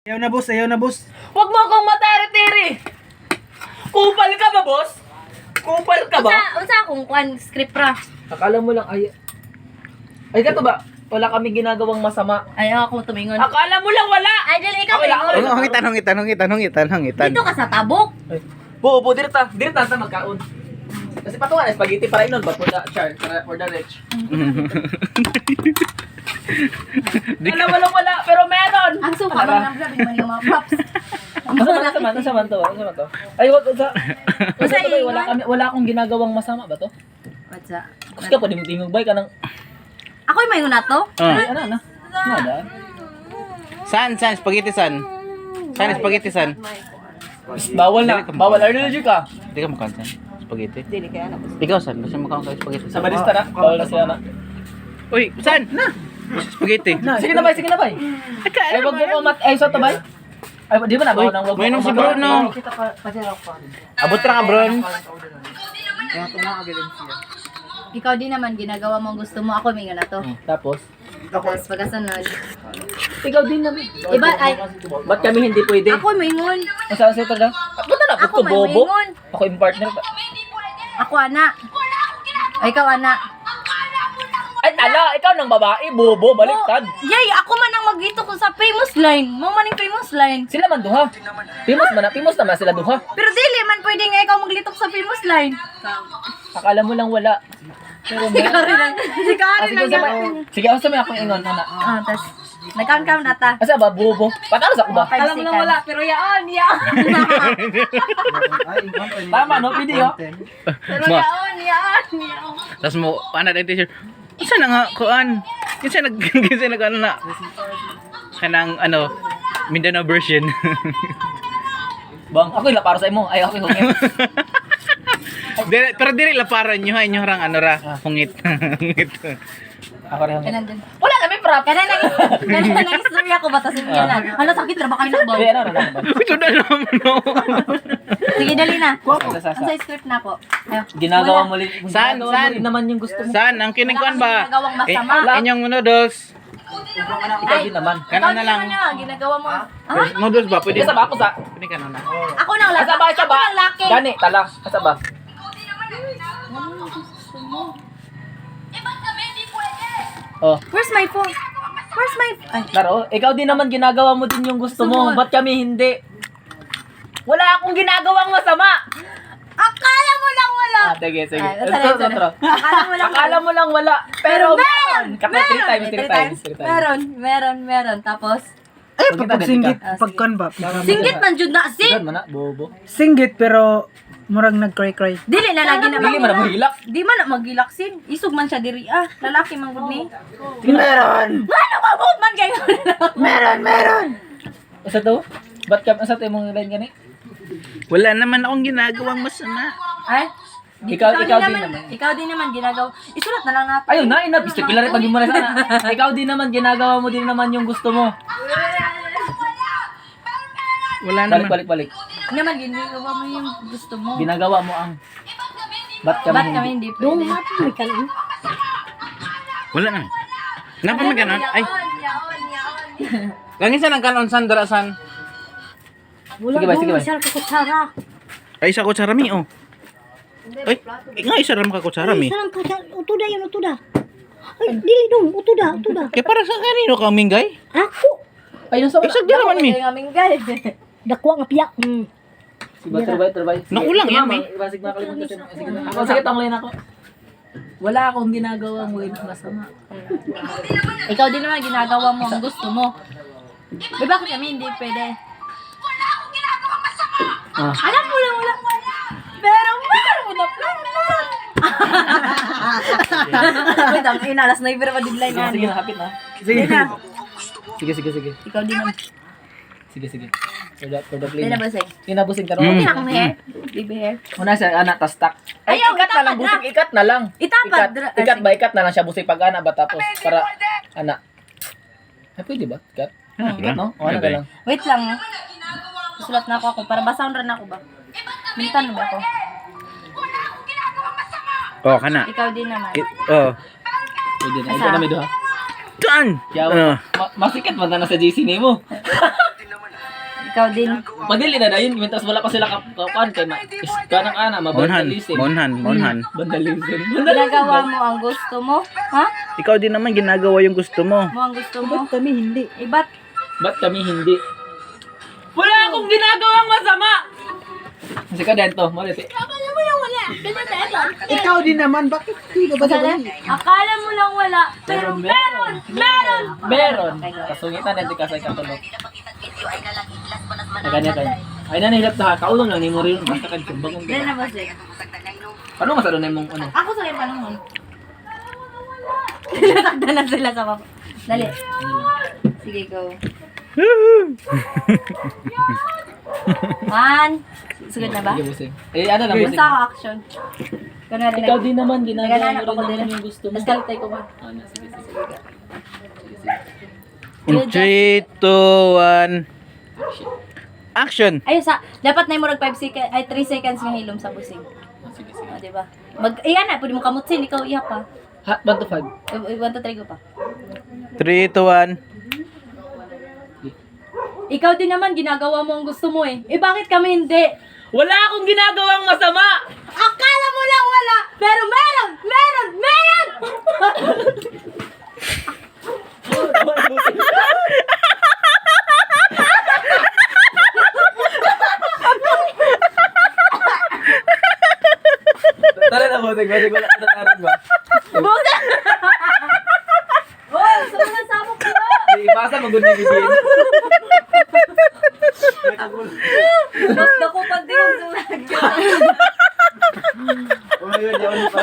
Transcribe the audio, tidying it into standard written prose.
Ayaw na boss, ayaw na boss. Huwag mo akong matari-tiri! Kupal ka ba, boss? Kupal ka ba? Unsa akong kwan script ra? Akala mo lang ay ka to ba? Wala kami ginagawang masama. Ay ako tumingon. Akala mo lang wala! Ay dili ikaw Okay lang, okay lang. Hangitan. Dito ka sa tabok. Ay, buo, dirita sa magkaon. Kasi patuwa na spaghetti para inon, but for the char, for the rich. Alam mo lang wala, pero meron! Ang suka man ang sabi man yung mga props. Ano sa man to? Ay, wag sa. Basta Wala akong ginagawang masama ba to? What's that? Kasi ka pwede mong tingog bay ka nang Ako may una to. ay ano na. Nada. San, spaghetti san. San, spaghetti san. Bawal allergy ka. Hindi ka mukhang san. Spaghetti. Dili kaya na. Ikaw san, basta mukhang ka spaghetti. Sa barista na, bawal na siya na. Uy, san? Na. Spaghetti. Sige na bay. Ay wag mo ay sa tabay. Ay di ba na bawal nang wag mo. May nang si Bruno. Abot ra ka, Bron. Ikaw din naman ginagawa mo ang gusto mo. Ako may una to. Tapos Tapos pagkasunod. ikaw din naman. Iba ay Ba't kami hindi pwede? ako may ngon. Masaya sa ito na. Ba't na Ako ko may bobo? mingon. Ako yung partner. Ako ana. Ay ikaw ana. Ay tala, ikaw nang babae, bobo, baliktad. Yay, ako man ang magito ko sa famous line. Mo man ang famous line. Sila man duha. Pimos naman sila duha. Pero dili man pwede nga ikaw maglitok sa famous line. Akala mo lang wala. Pero Sigari lang. Sigari lang yan. Sige, ako sa may akong ingon, anak. Tas nag-count ata. Asa ba, bubo? Patalo sa ko ba? Alam mo lang wala, pero yaon. Tama, no? Video. Pero yaon. Tapos mo, ano na t-shirt. Isa na nga, kuan. Kasi nag ano na. Kanang, Mindanao version. Bang, ako yung para sa imo. Ay, ako yung hungit. Pero dili laparan nyo, inyo harang hungit. Hungit. Ako rin hungit. Kanan din. Wala na, may prop. Kanan nang istorya ko ba? Tapos yun na. Ano, sakit na ba kayo na Hindi, ano. Ito na naman, no. Sige, dali na. Sa- Ang sa script na po. Ayo. Ginagawa mo rin. San? naman yung gusto mo. San, ang kinikuan ba? Ginagawang masama. Inyong noodles. Ikaw din naman. Kanon na lang. Ginagawa mo. Ah? Noodles ba? Pwede Asa ba ako sa? Pwede ka na. Ako nang laki. Asa ba? Ako nang laki. Gani, tala. Asa ba? Oh, Where's my phone? Where's my... Ay. laro. Ikaw din naman ginagawa mo din yung gusto mo. Ba't kami hindi? Wala akong ginagawang masama. Akala mo lang wala. Sige. Ay, Otro. Akala mo lang wala. Pero meron. Kata 3 times. Meron. Tapos, Eh, Huwag pag kita, singgit, Betika. pagkan ba? singgit man jud na si. Saan man na, bobo. Singgit pero murag nag-cry-cry. Dili na lagi na Dili man na mahilak. Di man na magilaksin. Isog man siya diri ah. Lalaki man gud ni. Meron! Ano ba mo man kayo? Meron! Asa to? Ba't ka asa to imong line gani? Wala naman akong ginagawang masama. Ay. Ikaw din naman. Ikaw din naman ginagawa. Isulat na lang natin. Ayun na, ina. Bistik pila rin pag mo na sana. Ikaw din naman, ginagawa mo din naman yung gusto mo. Wala naman. Balik. Naman ginagawa mo yung gusto mo. Ginagawa mo ang... Ba't kami Ba't hindi? kami hindi pwede? Wala naman. Napa man ganon? Ay, langin sa lang kanon Sandra san. Sige ba. Ay, isa kutsara mi, oh. Ay, nga isa ram ka kutsara mi. Sarang ka utuda yan utuda. Ay, dili dong, utuda. Kaya para sa kanino ka, Mingay? Ako, Ayun sa... Isag di naman mi. dakwa nga piya. Sige, turbay. Nakulang yan, mi. Sige na, kalimutan kasi. Sige na. Ako, sige, tanglayin ako. Wala akong ginagawa mo yung masama. Ikaw din naman ginagawa mo ang gusto mo. Di ba kami hindi pwede? Ah. Alam mo lang wala. Pero meron mo na Wait, ang inalas na ibira pa deadline na. Sige na, hapit na. Sige na. Sige. Ikaw din naman. Sige. For the play Hindi na na. ba sa'yo? Kinabusing ka Okay rin. na akong hair. Baby hair. Una siya, anak, tas tak. Ay, Ayaw, ikat na lang, itapad busing, ikat na lang. Itapad. Ikat na lang siya, busing pag anak ba tapos, para, anak. Ay, pwede ba? Ikat? Ikat, no? O, ano ka lang? Wait lang. Sulat na ako para basahan rin ako ba? Mintan ba ako? Oh, kana. Ikaw din naman. Oh. Pwede na. Asa? Ito na may duha. Daan. Kaya, masikat man na sa JC ni mo. Ikaw din. Madili na yun, mintas wala pa sila kapan kay kanang ana Monhan, mabandalism. monhan. Vandalism. Ginagawa mo ang gusto mo? Ha? Ikaw din naman ginagawa yung gusto mo. Mo ang gusto mo? Ba't kami hindi? Iba't Ba't kami hindi? Wala akong ginagawang masama! Kasi ka dento, maliti. Ikaw din naman, bakit hindi ba Akala, akala mo lang wala. Pero meron! Meron! Meron! Kasungitan natin kasay katulog. Ay, kanya. Ay, nanihilap na ha. Kaulong lang ni mo rin. Basta ka bagong Dali na ba siya? Paano masalo na mong ano? Ako sa yung panahon. Natakda na sila sa papa. Dali. Sige, go. One. Sugod na ba? Sige, busing. Eh, ano lang busing? Basta ako action. Kunwari Ikaw din naman, ginagawa Naghanap mo ako rin din. naman yung gusto mo. Tapos kalitay ko ba? Ano, sige. In 3, 2, 1. Action! Ayun sa, dapat na mo 5 seconds, ay 3 seconds nga hilom sa busing. Sige. O, diba? Iyan na, pwede mo kamutsin, ikaw iya pa. Hot 1 to 5. 1 to 3 ko pa. 3, 2, 1. Ikaw din naman, ginagawa mo ang gusto mo eh. Eh bakit kami hindi? Wala akong ginagawang masama! Akala mo lang wala, pero meron! Meron! Meron! Tara na, busing. Busing, wala ka nataran ba? Busa! Oh, sumunod sa mo ko. Di, basa mag-good bibigyan. Basta ko pag din ang sulat. Oh my God, yawan pa.